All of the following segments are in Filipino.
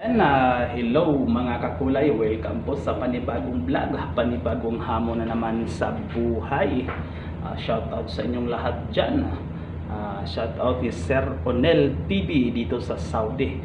Hello mga kakulay, welcome po sa panibagong vlog, panibagong hamon na naman sa buhay. Shout out sa inyong lahat dyan. Shout out is Sir Onel TV dito sa Saudi.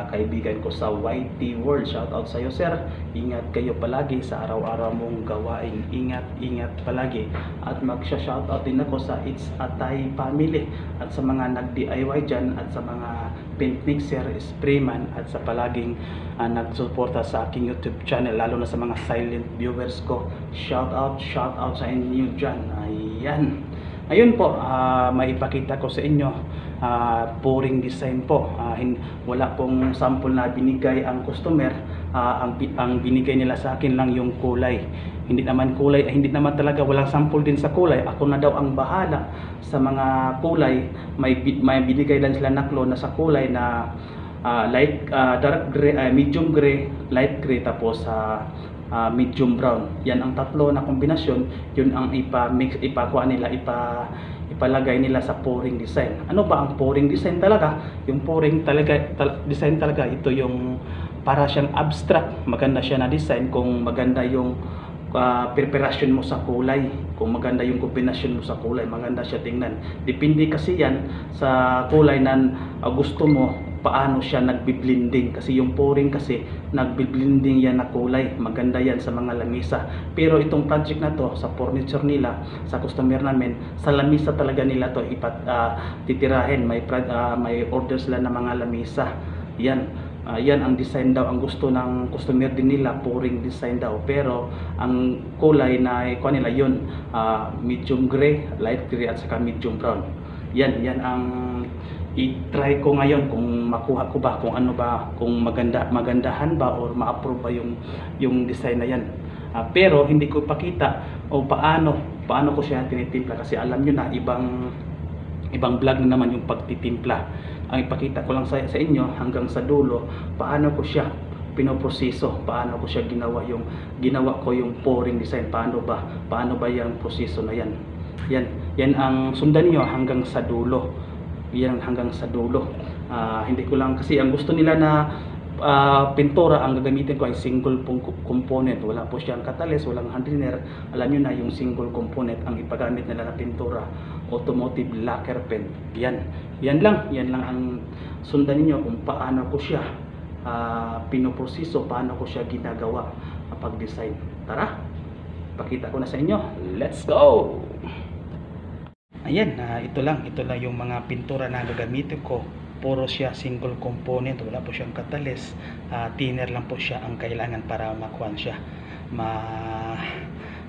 Kaibigan ko sa YT World, shout out sa iyo sir. Ingat kayo palagi sa araw-araw mong gawain. Ingat palagi. At magsha-shout out din ako sa It's Atay family at sa mga nag-DIY dyan at sa mga paint mixer, sprayman at sa palaging nagsuporta sa aking YouTube channel, lalo na sa mga silent viewers ko. Shout out sa inyo dyan. Ayan. Ayun po, maipakita ko sa inyo, pouring design po. Wala pong sample na binigay ang customer. Ang binigay nila sa akin lang yung kulay. Hindi naman talaga, walang sample din sa kulay. Ako na daw ang bahala sa mga kulay. May binigay lang sila na clone na sa kulay na dark gray, medium gray, light gray, tapos medium brown. Yan ang tatlo na kombinasyon. Yun ang ipalagay nila sa pouring design. Ano ba ang pouring design talaga? Yung pouring design talaga, ito yung para siyang abstract. Maganda siya na design kung maganda yung preparation mo sa kulay, kung maganda yung kombinasyon mo sa kulay, maganda siya tingnan. Depende kasi yan sa kulay na gusto mo, paano siya nagbi-blending. Kasi yung pouring kasi nagbi-blending yan na kulay, maganda yan sa mga lamisa. Pero itong project na to, sa furniture nila, sa customer namin, sa lamisa talaga nila to titirahin. May order sila ng mga lamisa. Yan ang design daw, ang gusto ng customer din nila, pouring design daw. Pero ang kulay na nila yun, medium gray, light gray at saka medium brown. Yan ang i-try ko ngayon kung makuha ko ba, kung ano ba, kung magandahan ba or ma-approve ba yung design na yan. Pero hindi ko pakita o paano ko siya tinitimpla, kasi alam nyo na ibang vlog na naman yung pagtitimpla. Ang ipakita ko lang sa inyo hanggang sa dulo, paano ko siya pinoproseso, paano ko siya ginawa ko yung pouring design, paano ba yung proseso na yan. Yan ang sundan niyo hanggang sa dulo. Hindi ko lang, kasi ang gusto nila na pintura, ang gagamitin ko ay single component. Wala po siyang catalyst, walang hand cleaner. Alam nyo na yung single component ang ipagamit nila na pintura, automotive lacquer pen. Yan lang ang sundan niyo kung paano ko siya pinoproseso, paano ko siya ginagawa kapag design. Tara, pakita ko na sa inyo. Let's go! Ayan, ito lang yung mga pintura na gagamitin ko. Puro siya single component, wala po siyang catalyst. Thinner lang po siya ang kailangan para makuha siya,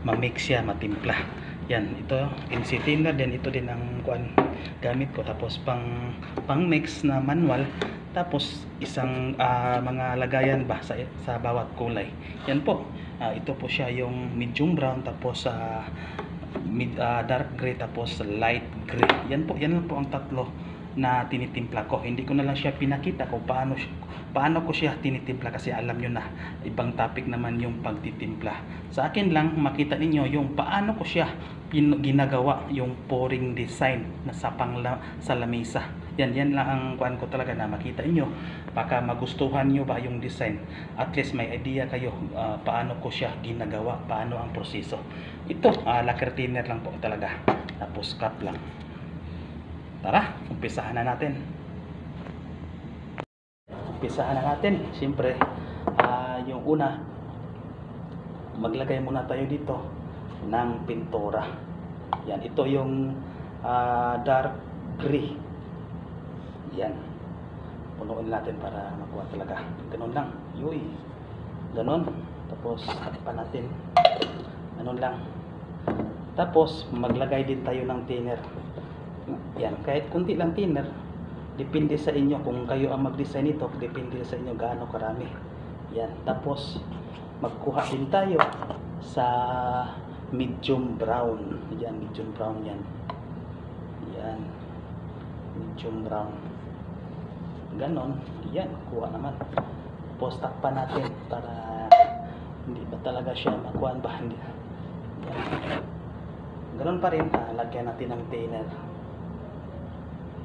ma-mix siya, matimpla. Yan, ito NC thinner din, ito din ang gamit ko. Tapos pang mix na manual, tapos isang mga lagayan ba sa bawat kulay. Yan po, ito po siya yung medium brown, tapos dark gray, tapos light gray. Yan lang po ang tatlo na tinitimpla ko. Hindi ko na lang siya pinakita kung paano ko siya tinitimpla, kasi alam nyo na, ibang topic naman yung pagtitimpla. Sa akin lang makita ninyo yung paano ko siya ginagawa, yung pouring design na sa lamesa. Yan lang ang kuan ko talaga, na makita niyo, baka magustuhan niyo ba yung design. At least may idea kayo paano ko siya ginagawa, paano ang proseso. Ito, lacquer thinner lang po talaga. Tapos cup lang. Tara, umpisahan na natin. Siyempre, yung una, maglagay muna tayo dito ng pintura. Yan, ito yung dark gray. Yan, punuin natin para makuha talaga. Ganun lang, ganon. Tapos pa natin, ganun lang. Tapos maglagay din tayo ng thinner. Yan, kahit kunti lang thinner. Depende sa inyo kung kayo ang mag-design ito, depende sa inyo gaano karami. Yan, tapos magkuha din tayo sa medium brown. Yan, medium brown yan. Yan, medium brown. Ganon, yan, kuha naman. Tapos takpan natin para hindi ba talaga siya makuhaan ba. Yan. Ganon pa rin, lagyan natin ng thinner.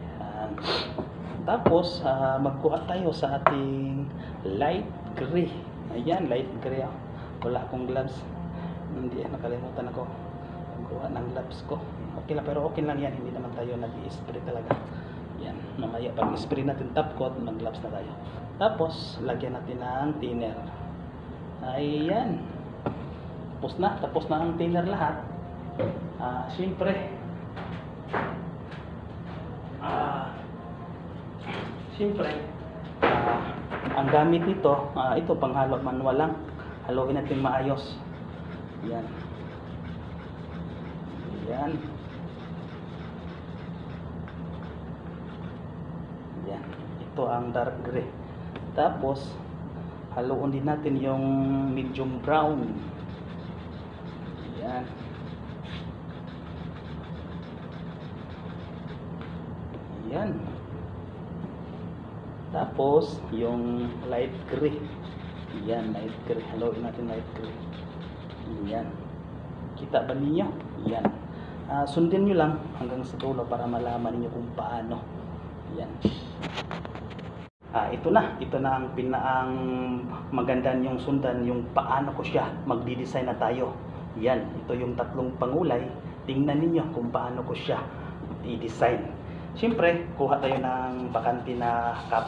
Yan. Tapos, magkuha tayo sa ating light gray. Ayan, light gray. Wala akong gloves. Hindi, nakalimutan ako. Magkuha ng gloves ko. Okay lang, pero okay lang yan. Hindi naman tayo nag-i-spray talaga. Yan, mamaya pag spray natin top coat, mag-gloves na tayo. Tapos, lagyan natin ng thinner. Ayan. Tapos na ang thinner lahat. Siyempre, ang gamit nito, ito panghalo manual lang. Haluin natin maayos. Yan. Yan. Yan. Ito ang dark gray. Tapos, haluin din natin yung medium brown. Yan. Yan. Tapos, yung light gray. Yan, light gray. Haluin natin light gray. Yan. Kita ba ninyo? Yan. Sundin nyo lang hanggang sa dulo para malaman niyo kung paano. Yan. Ito na ang pinaang maganda yung sundan, yung paano ko siya magdi-design na tayo. Yan, ito yung tatlong pangulay. Tingnan niyo kung paano ko siya i-design. Siyempre, kuha tayo ng bakante na cup.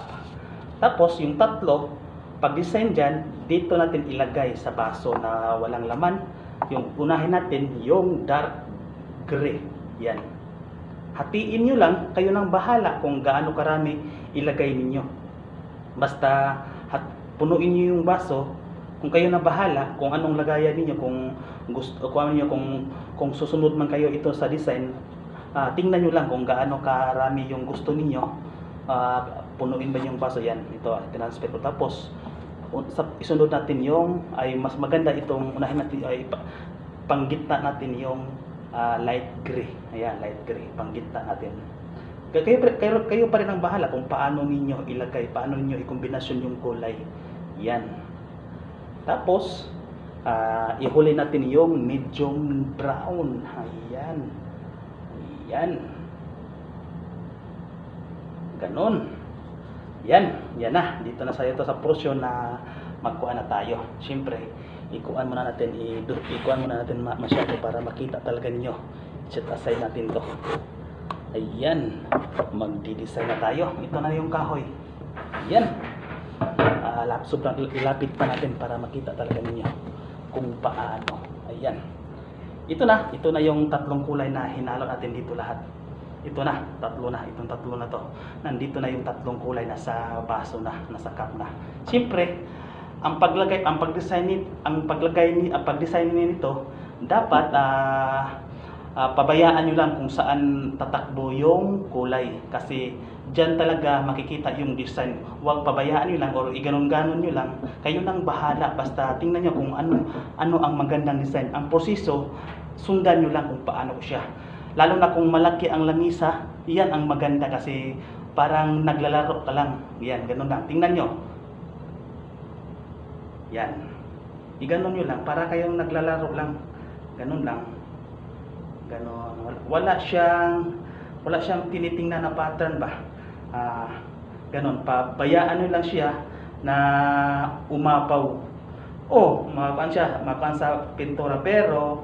Tapos, yung tatlo, pag-design dyan, dito natin ilagay sa baso na walang laman. Yung unahin natin, yung dark gray. Yan. Hatiin nyo lang, kayo nang bahala kung gaano karami ilagay ninyo. Basta, punuin nyo yung baso, kung kayo na bahala, kung anong lagayan ninyo, kung susunod man kayo ito sa design, tingnan nyo lang kung gaano karami yung gusto ninyo. Punuin ba yung baso. Yan, ito, transfer ko. Tapos, isunod natin yung, ay mas maganda itong, unahin natin, ay panggitna natin yung light gray. Ayan, light gray, panggitna natin. Kayo pa rin ang bahala kung paano ninyo ilagay, paano ninyo i-kombinasyon yung kulay. Yan. Tapos, ihuli natin yung medium brown. Ayan. Ayan. Ganon. Yan. Yan na. Dito na sa ito sa portion na magkuha na tayo. Siyempre, ikuan muna natin masyado para makita talaga ninyo. Set aside natin to. Ayan. Magdi-design na tayo. Ito na yung kahoy. Ayan. Sobrang ilapit pa natin para makita talaga ninyo kung paano. Ayan. Ito na yung tatlong kulay na hinalo natin dito lahat. Ito na, itong tatlo na to. Nandito na yung tatlong kulay na sa baso na, nasa cup na. Siyempre, ang pagdesign nito, dapat pabayaan nyo lang kung saan tatakbo yung kulay. Kasi dyan talaga makikita yung design. Huwag pabayaan nyo lang o iganon-ganon nyo lang. Kayo nang bahala. Basta tingnan nyo kung ano ang magandang design. Ang proseso, sundan nyo lang kung paano siya. Lalo na kung malaki ang lamisa, yan ang maganda kasi parang naglalaro ka lang. Yan, ganun lang. Tingnan nyo. Yan. Iganon nyo lang para kayong naglalaro lang. Ganun lang. Ganon. Wala siyang tinitingnan na pattern ba. Ganon. Pabayaan nyo lang siya na umapaw. Mapan sa pintura, pero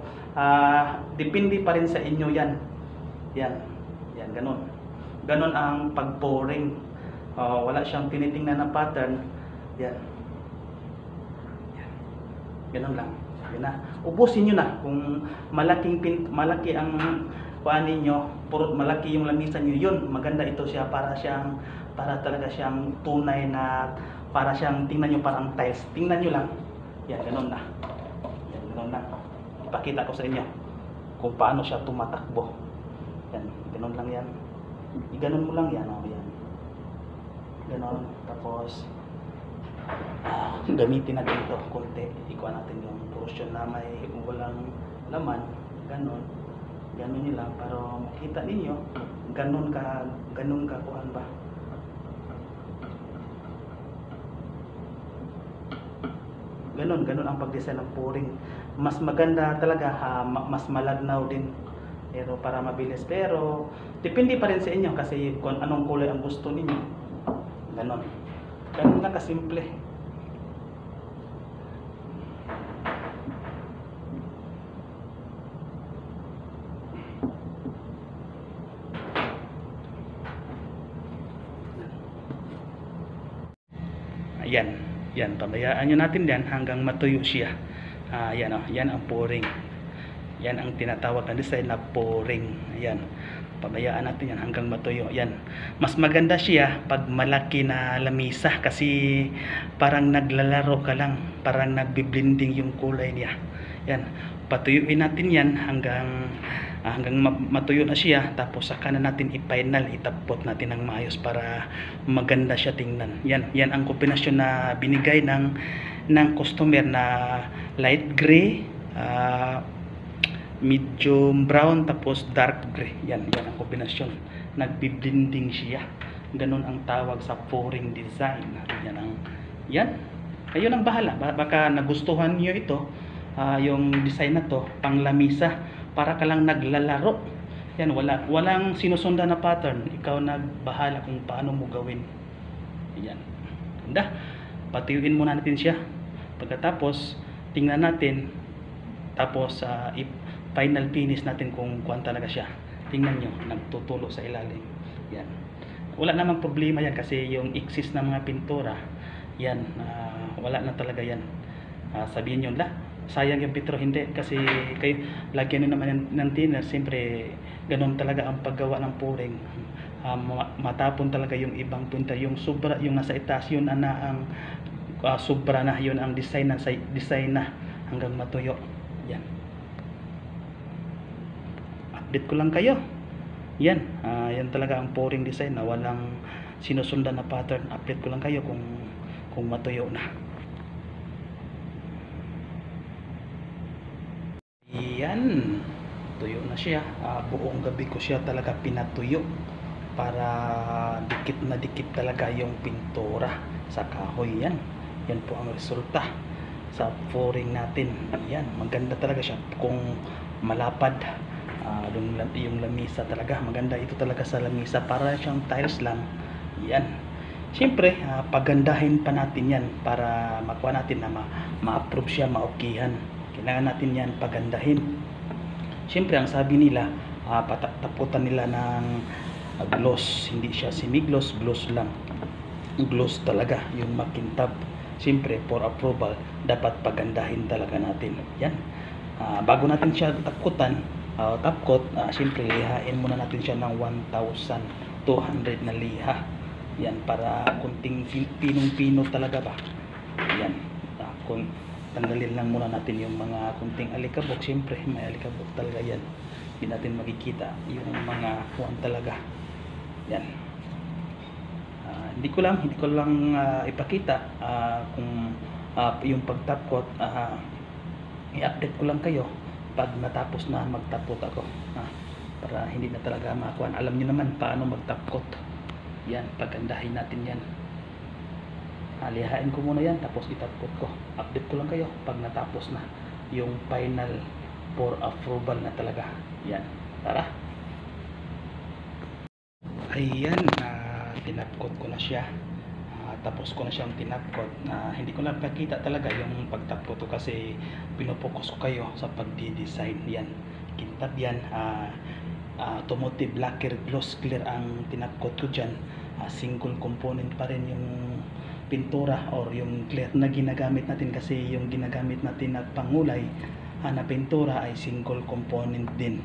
depende pa rin sa inyo yan. Yan, ganon. Ganon ang pag-pouring. Wala siyang tinitingnan na pattern. Yan. Ganon lang. Yan na. Ubusin nyo na. Kung malaki ang kuhaan ninyo, puro malaki yung lamisan nyo, yun, maganda ito siya para talaga siyang tunay na, para siyang, tingnan nyo parang tiles. Tingnan nyo lang. Yan, ganon na. Yan, ganon na. Ipakita ko sa inyo kung paano siya tumatakbo. Yan, ganon lang yan. Iganon mo lang yan, yan. Ganon. Tapos, gamitin natin ito konti. Ikuha natin yung portion na may walang laman. Ganon nyo lang para makita ninyo ganon ka kuhan ba. Ganon ang pag-design ng pouring. Mas maganda talaga, mas malagnaw din. Pero para mabilis, pero Depende pa rin sa inyo kasi kung anong kulay ang gusto ninyo. Ganon. Ganon lang kasimple. Ayan. Yan, pabayaan nyo natin yan hanggang matuyo siya. Yan o, yan ang pouring. Yan ang tinatawag na design na pouring. Ayan. Pabayaan natin yan hanggang matuyo. Yan. Mas maganda siya pag malaki na lamisa kasi parang naglalaro ka lang. Parang nagbi-blending yung kulay niya. Yan. Patuyuin natin yan hanggang matuyo na siya. Tapos saka na natin i-final. Itapot natin ng maayos para maganda siya tingnan. Yan. Yan ang kombinasyon na binigay ng customer na light gray, medium brown, tapos dark gray. Yan ang kombinasyon. Nagbi-blending siya. Ganun ang tawag sa pouring design. Yan. Kayo nang bahala. Baka nagustuhan niyo ito, yung design na to, pang lamisa, para ka lang naglalaro. Yan, walang sinusundan na pattern. Ikaw nagbahala kung paano mo gawin. Yan. Ganda. Patuyuin muna natin siya. Pagkatapos, tingnan natin. Tapos, final finish natin kung kuwan talaga siya. Tingnan nyo, nagtutulo sa ilalim. Yan. Wala namang problema yan kasi yung excess ng mga pintura, yan, wala na talaga yan. Sabihin nyo, sayang yung pintura. Hindi, kasi kayo, lagyan nyo naman ng thinner. Siyempre, ganun talaga ang paggawa ng pouring. Matapon talaga yung ibang pintura. Yung sobra, yung nasa itaas, yun ang sobra na, yun ang design na hanggang matuyo. Yan. Update ko lang kayo. Yan, yan talaga ang pouring design na walang sinusundan na pattern. Update ko lang kayo kung matuyo na. Yan, tuyo na siya. Buong gabi ko siya talaga pinatuyo para dikit na dikit talaga yung pintura sa kahoy. Yan po ang resulta sa pouring natin. Yan, maganda talaga siya kung malapad. Yung lamisa talaga maganda ito talaga sa lamisa, para siyang tiles lang. Yan, siyempre pagandahin pa natin yan para makuha natin na ma-approve siya, ma-okihan. Kailangan natin yan pagandahin. Siyempre ang sabi nila, taputan nila ng gloss, hindi siya semi-gloss, gloss lang. Gloss talaga yung makintab. Siyempre for approval dapat pagandahin talaga natin. Yan, bago natin siya tapkutan, tapkot, siyempre lihain muna natin siya ng 1,200 na liha. Yan, para kunting pinong-pino talaga ba. Yan, kung tanggalin lang muna natin yung mga kunting alikabok. Siyempre may alikabok talaga yan, hindi natin makikita yung mga kuwan talaga. Yan, hindi ko lang ipakita kung yung pagtapkot. I-update ko lang kayo pag natapos na magtapkot ako, para hindi na talaga makuha. Alam niyo naman paano magtapkot. Yan, pagandahin natin yan. Lihain ko muna yan, tapos itapkot ko. Update ko lang kayo pag natapos na yung final for approval na talaga. Yan, tara. Ayan, tinapkot ko na siya. Tapos ko na siyang tinapkot. Hindi ko na pakita talaga yung pagtapkot ko kasi pinopokus ko kayo sa pagdi-design. Yan, kintab yan. Automotive lacquer gloss clear ang tinapkot ko dyan. Single component pa rin yung pintura or yung clear na ginagamit natin, kasi yung ginagamit natin na pangulay na pintura ay single component din.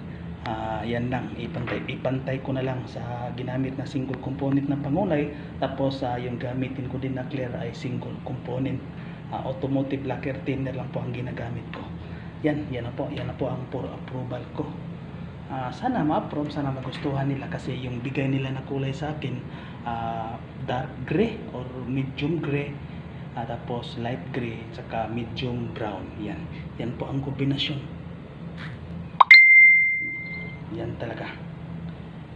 Yan lang, ipantay ko na lang sa ginamit na single component na pangulay. Tapos yung gamitin ko din na clear ay single component. Automotive lacquer thinner lang po ang ginagamit ko. Yan na po ang for approval ko. Sana ma-approve, sana magustuhan nila, kasi yung bigay nila na kulay sa akin, dark gray or medium gray, tapos light gray, saka medium brown. Yan po ang kombinasyon. Yan talaga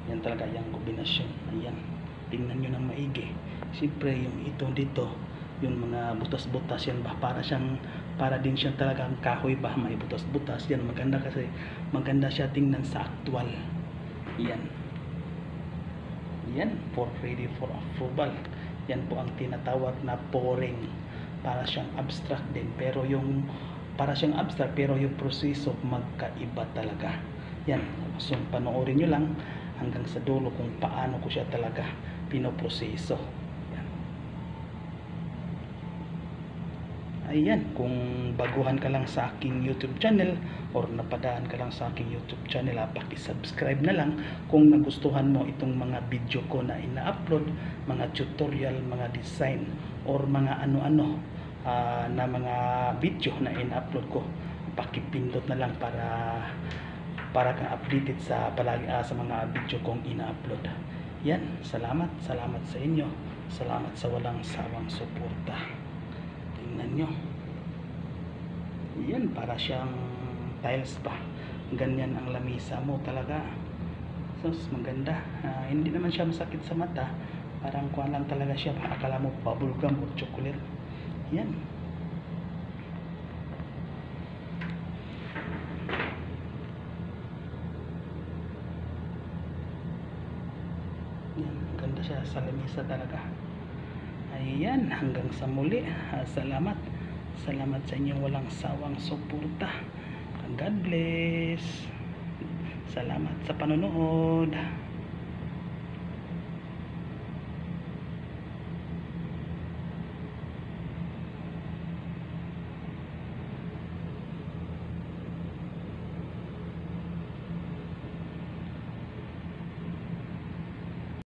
yung kombinasyon. Ayan, tingnan nyo ng maigi. Siyempre yung ito dito, yung mga butas-butas yan ba, para din siya talaga ang kahoy ba, may butas-butas yan. Maganda kasi maganda siya tingnan sa actual. Yan, Yan, for ready for approval. Yan po ang tinatawag na pouring. Para siyang abstract din, pero yung proseso magkaiba talaga. Yan, so panoorin nyo lang hanggang sa dulo kung paano ko siya talaga pinoproseso. Yan. Ayan, kung baguhan ka lang sa aking YouTube channel or napadaan ka lang sa aking YouTube channel, paki-subscribe na lang kung nagustuhan mo itong mga video ko na ina-upload, mga tutorial, mga design or mga ano-ano na mga video na ina-upload ko. Pakipindot na lang para kang updated sa mga video kong ina-upload. Yan, salamat sa inyo. Salamat sa walang sawang suporta. Tingnan nyo. Yan, para siyang tiles pa. Ganyan ang lamisa mo talaga. So, maganda. Hindi naman siya masakit sa mata. Parang kuha lang talaga siya. Akala mo bubblegum o chocolate. Yan. Yan, ganda siya sa lamisa talaga. Ayan, hanggang sa muli. Salamat sa inyong walang sawang suporta. God bless. Salamat sa panonood.